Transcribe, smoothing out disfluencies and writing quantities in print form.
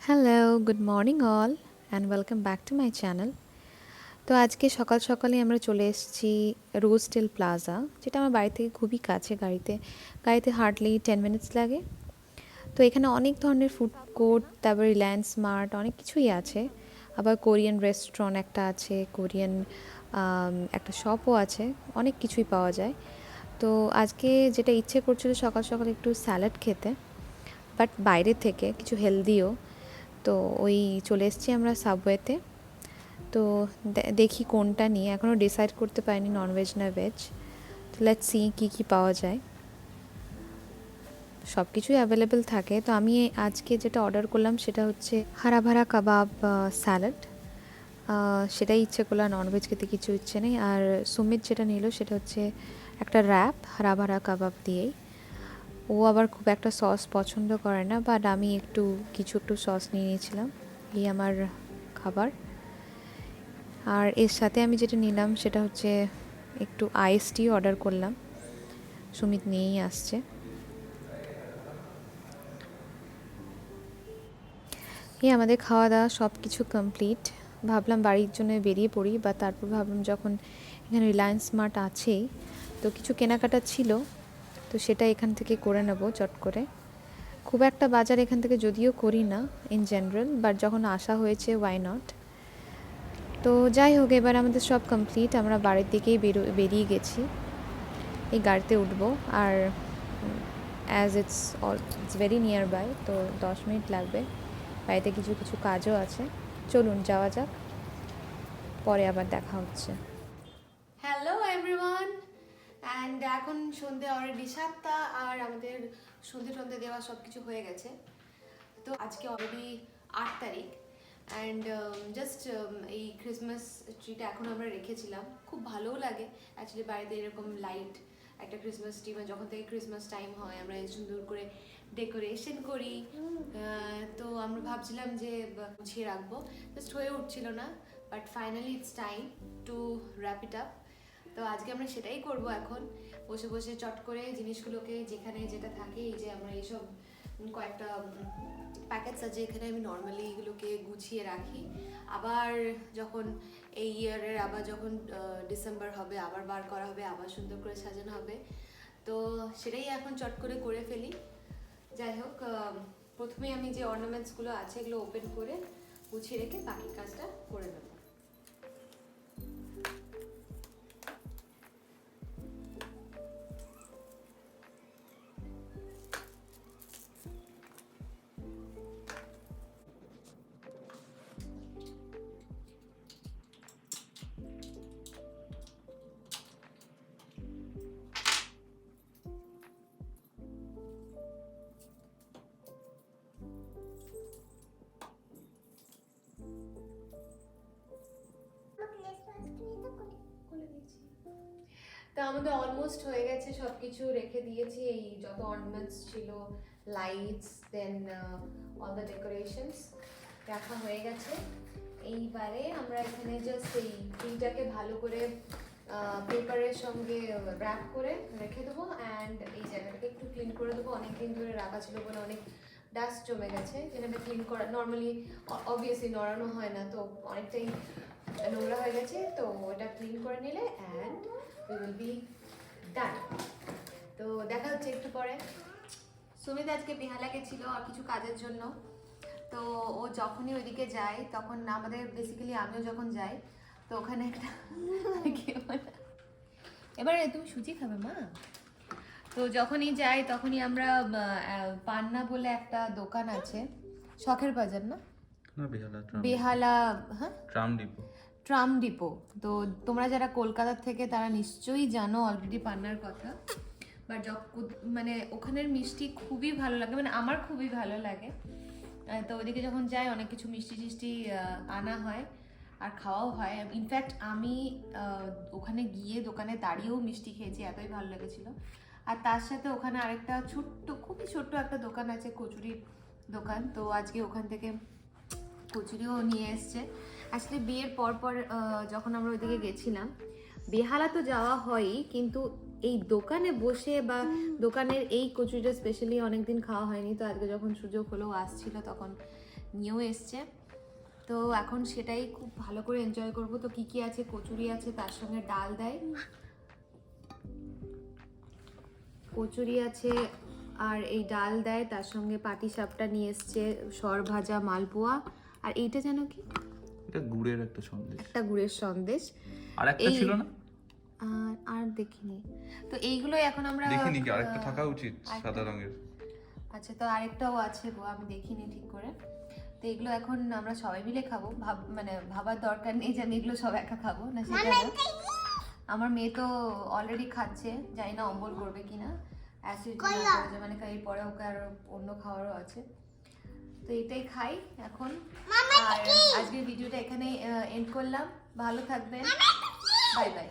Hello, good morning all and welcome back to my channel. তো আজকে সকাল সকালে আমরা চলে এসেছি রোজ টেল প্লাজা, যেটা আমার বাড়ি থেকে খুবই কাছে। গাড়িতে হার্ডলি 10 মিনিটস লাগে। তো এখানে অনেক ধরনের ফুড কোর্ট, তারপর রিলায়েন্স স্মার্ট, অনেক কিছুই আছে। আবার কোরিয়ান রেস্টুরেন্ট একটা আছে, কোরিয়ান একটা শপও আছে, অনেক কিছুই পাওয়া যায়। তো আজকে যেটা ইচ্ছে করছিল সকাল সকাল একটু স্যালাড খেতে, বাট বাইরে থেকে কিছু হেলদিও। তো ওই চলে এসেছি আমরা সাবওয়েতে। তো দেখি কোনটা নিয়ে, এখনও ডিসাইড করতে পারিনি ননভেজ না ভেজ। তো লেটস সি কী কী পাওয়া যায়। সব কিছুই অ্যাভেলেবেল থাকে। তো আমি আজকে যেটা অর্ডার করলাম সেটা হচ্ছে হারা ভারা কাবাব স্যালাড। সেটাই ইচ্ছে করলো, ননভেজ খেতে কিছু ইচ্ছে নেই। আর সুমিত যেটা নিল সেটা হচ্ছে একটা র্যাপ হারা ভারা কাবাব দিয়েই। ও আবার খুব একটা সস পছন্দ করে না, বাট আমি একটু সস নিয়ে নিয়েছিলাম। এই আমার খাবার। আর এর সাথে আমি যেটা নিলাম সেটা হচ্ছে একটু আইস টি অর্ডার করলাম, সুমিত নিয়েই আসছে। এই আমাদের খাওয়া দাওয়া সব কিছু কমপ্লিট। ভাবলাম বাড়ির জন্য বেরিয়ে পড়ি, বা তারপর ভাবলাম যখন এখানে রিলায়েন্স স্মার্ট আছেই, তো কিছু কেনাকাটা ছিল, তো সেটা এখান থেকে করে নেব চট করে। খুব একটা বাজার এখান থেকে যদিও করি না ইন জেনারেল, বাট যখন আসা হয়েছে ওয়াই নট। তো যাই হোক, এবার আমাদের সব কমপ্লিট, আমরা বাড়ির দিকেই বেরিয়ে গেছি। এই গাড়িতে উঠবো। আর ইটস ভেরি নিয়ার বাই, তো 10 মিনিট লাগবে। বাড়িতে কিছু কিছু কাজও আছে। চলুন যাওয়া যাক, পরে আবার দেখা হচ্ছে। হ্যালো এভরিওয়ান, অ্যান্ড এখন সন্ধে অলরেডি 7টা, আর আমাদের সন্ধে দেওয়া সব কিছু হয়ে গেছে। তো আজকে অলরেডি 8 তারিখ, অ্যান্ড জাস্ট এই ক্রিসমাস ট্রিটা এখন আমরা রেখেছিলাম। খুব ভালোও লাগে অ্যাকচুয়ালি বাড়িতে এরকম লাইট একটা ক্রিসমাস ট্রি, বা যখন থেকে ক্রিসমাস টাইম হয় আমরা এই সুন্দর করে ডেকোরেশন করি। তো আমরা ভাবছিলাম যে গুছিয়ে রাখবো, জাস্ট হয়ে উঠছিল না, but finally it's time to wrap it up. তো আজকে আমরা সেটাই করব। এখন বসে বসে চট করে জিনিসগুলোকে, যেখানে যেটা থাকে, এই যে আমরা এইসব কয়েকটা প্যাকেটস আছে এখানে, আমি নর্মালি এগুলোকে গুছিয়ে রাখি। আবার যখন এই ইয়ারের আবার যখন ডিসেম্বর হবে, আবার বার করা হবে, আবার সুন্দর করে সাজানো হবে। তো সেটাই এখন চট করে করে ফেলি। যাই হোক, প্রথমে আমি যে অর্নামেন্টসগুলো আছে এগুলো ওপেন করে গুছিয়ে রেখে বাকি কাজটা করে নেব। তা আমাদের অলমোস্ট হয়ে গেছে, সব কিছু রেখে দিয়েছি। এই যত অর্নামেন্টস ছিল, lights, then all the decorations রাখা হয়ে গেছে। এইবারে আমরা এখানে জাস্ট এই ট্রিটাকে ভালো করে পেপারের সঙ্গে র্যাপ করে রেখে দেবো, অ্যান্ড এই জায়গাটাকে একটু ক্লিন করে দেবো। অনেক দিন ধরে রাখা ছিল বলে অনেক ডাস্ট জমে গেছে, যেটাকে ক্লিন করা নর্মালি অবভিয়াসলি নড়ানো হয় না, তো অনেকটাই নোংরা হয়ে গেছে। তো ওটা ক্লিন করে নিলে and we will be done. তো দেখা হচ্ছে একটু পরে। সুমিত আজকে বেহালা গেছিল আর কিছু কাজের জন্য। তো ও যখনই ওইদিকে যায়, তখন আমাদের বেসিক্যালি আমিও যখন যাই, তো ওখানে একটা এবারে তুমি সুজি খাবে মা? তো যখনই যাই তখনই আমরা পান্না বলে একটা দোকান আছে, শখের বাজার না, না বেহালা বেহালা, হ্যাঁ ট্রাম ডিপো। Tram depot. তো তোমরা যারা কলকাতা থেকে তারা নিশ্চয়ই জানো অলরেডি পান্নার কথা। বাট মানে ওখানের মিষ্টি খুবই ভালো লাগে, মানে আমার খুবই ভালো লাগে। তো ওইদিকে যখন যাই অনেক কিছু মিষ্টি টিষ্টি আনা হয় আর খাওয়াও হয়। ইনফ্যাক্ট আমি ওখানে গিয়ে দোকানে দাঁড়িয়েও মিষ্টি খেয়েছি, এতই ভালো লেগেছিলো। আর তার সাথে ওখানে আরেকটা খুবই ছোট্ট একটা দোকান আছে, কচুরির দোকান। তো আজকে ওখান থেকে কচুরিও নিয়ে এসছে। আসলে বিয়ের পর যখন আমরা ওইদিকে গেছিলাম, বেহালা তো যাওয়া হয়ই, কিন্তু এই দোকানে বসে বা দোকানের এই কচুরিটা স্পেশালি অনেকদিন খাওয়া হয়নি। তো আজকে যখন সুযোগ হলো, আসছিল, তখন নিয়েও এসছে। তো এখন সেটাই খুব ভালো করে এনজয় করব। তো কি কি আছে, কচুরি আছে, তার সঙ্গে ডাল দেয়, কচুরি আছে আর এই ডাল দেয়, তার সঙ্গে পাটিসাপটা নিয়ে এসছে, সর ভাজা, মালপোয়া, আর এইটা যেন কি, এটা গুড়ের একটা সন্দেশ, একটা গুড়ের সন্দেশ। আর একটা ছিল না, আর দেখিনি তো। এইগুলো এখন আমরা দেখিনি কি আরেকটা থাকা উচিত সাদা রঙের। আচ্ছা, তো আরেকটাও আছে গো, আমি দেখিনি ঠিক করে। তো এগুলো এখন আমরা সবাই মিলে খাবো, মানে ভাবার দরকার নেই যে আমি এগুলো সব একা খাবো না, সেটা না। আমার মেয়ে তো অলরেডি খাচ্ছে, জানি না অম্বল করবে কিনা, অ্যাসিড মানে এরপরে ওকে আর অন্য খাওয়ারও আছে। তো এটাই খাই এখন। আর আজকের ভিডিওটা এখানে এন্ড করলাম। ভালো থাকবেন, বাই বাই।